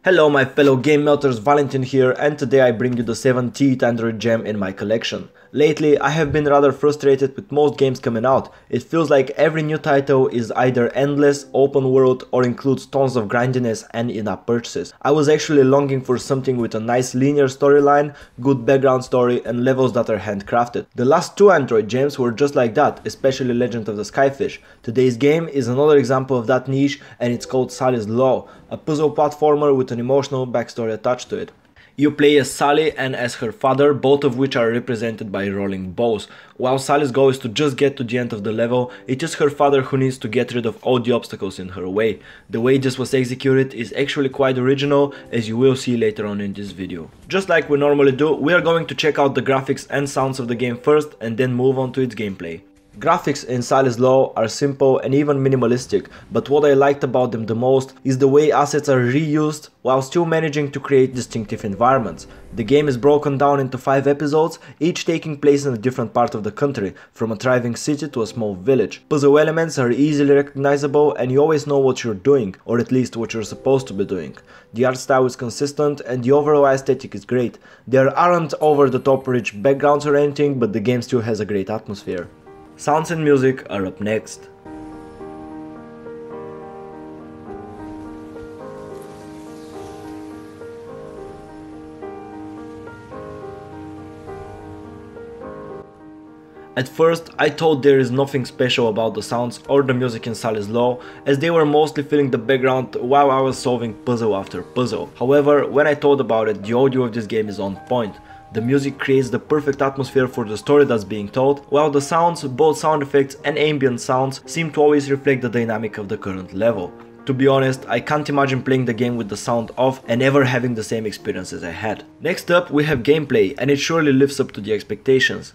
Hello my fellow game melters, Valentin here, and today I bring you the 17th Android gem in my collection. Lately I have been rather frustrated with most games coming out. It feels like every new title is either endless, open world, or includes tons of grindiness and in-app purchases. I was actually longing for something with a nice linear storyline, good background story, and levels that are handcrafted. The last two Android gems were just like that, especially Legend of the Skyfish. Today's game is another example of that niche, and it's called Sally's Law, a puzzle platformer with an emotional backstory attached to it. You play as Sally and as her father, both of which are represented by rolling balls. While Sally's goal is to just get to the end of the level, it is her father who needs to get rid of all the obstacles in her way. The way this was executed is actually quite original, as you will see later on in this video. Just like we normally do, we are going to check out the graphics and sounds of the game first and then move on to its gameplay. Graphics in Sally's Law are simple and even minimalistic, but what I liked about them the most is the way assets are reused while still managing to create distinctive environments. The game is broken down into 5 episodes, each taking place in a different part of the country, from a thriving city to a small village. Puzzle elements are easily recognizable and you always know what you're doing, or at least what you're supposed to be doing. The art style is consistent and the overall aesthetic is great. There aren't over-the-top rich backgrounds or anything, but the game still has a great atmosphere. Sounds and music are up next. At first, I thought there is nothing special about the sounds or the music in Sally's Law, as they were mostly filling the background while I was solving puzzle after puzzle. However, when I thought about it, the audio of this game is on point. The music creates the perfect atmosphere for the story that's being told, while the sounds, both sound effects and ambient sounds, seem to always reflect the dynamic of the current level. To be honest, I can't imagine playing the game with the sound off and ever having the same experience as I had. Next up we have gameplay, and it surely lives up to the expectations.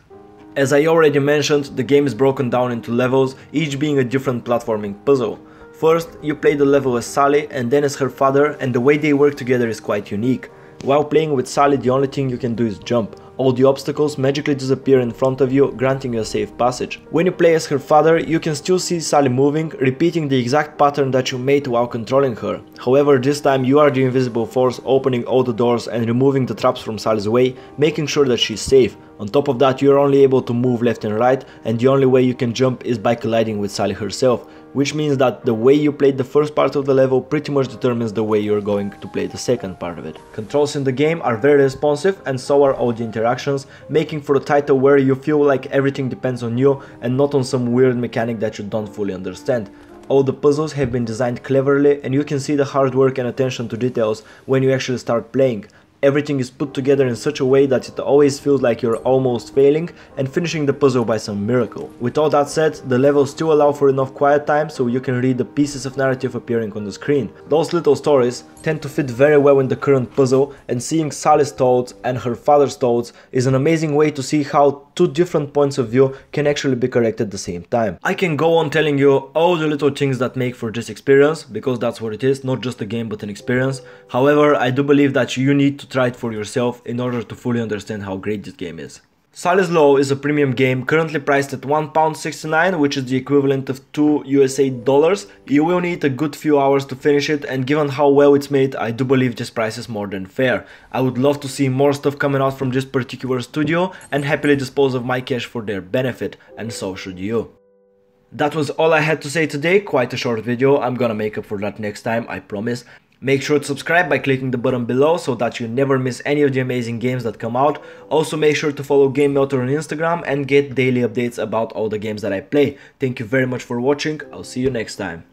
As I already mentioned, the game is broken down into levels, each being a different platforming puzzle. First, you play the level as Sally and then as her father, and the way they work together is quite unique. While playing with Sally, the only thing you can do is jump. All the obstacles magically disappear in front of you, granting you a safe passage. When you play as her father, you can still see Sally moving, repeating the exact pattern that you made while controlling her. However, this time you are the invisible force, opening all the doors and removing the traps from Sally's way, making sure that she's safe. On top of that, you are only able to move left and right, and the only way you can jump is by colliding with Sally herself, which means that the way you played the first part of the level pretty much determines the way you're going to play the second part of it. Controls in the game are very responsive, and so are all the interactions, making for a title where you feel like everything depends on you and not on some weird mechanic that you don't fully understand. All the puzzles have been designed cleverly, and you can see the hard work and attention to details when you actually start playing. Everything is put together in such a way that it always feels like you're almost failing and finishing the puzzle by some miracle. With all that said, the levels still allow for enough quiet time so you can read the pieces of narrative appearing on the screen. Those little stories tend to fit very well in the current puzzle, and seeing Sally's thoughts and her father's thoughts is an amazing way to see how two different points of view can actually be correct at the same time. I can go on telling you all the little things that make for this experience, because that's what it is, not just a game but an experience. However, I do believe that you need to try it for yourself in order to fully understand how great this game is. Sally's Law is a premium game currently priced at £1.69, which is the equivalent of $2. You will need a good few hours to finish it, and given how well it's made, I do believe this price is more than fair. I would love to see more stuff coming out from this particular studio and happily dispose of my cash for their benefit, and so should you. That was all I had to say today, quite a short video. I'm gonna make up for that next time, I promise. Make sure to subscribe by clicking the button below so that you never miss any of the amazing games that come out. Also make sure to follow GameMelter on Instagram and get daily updates about all the games that I play. Thank you very much for watching, I'll see you next time.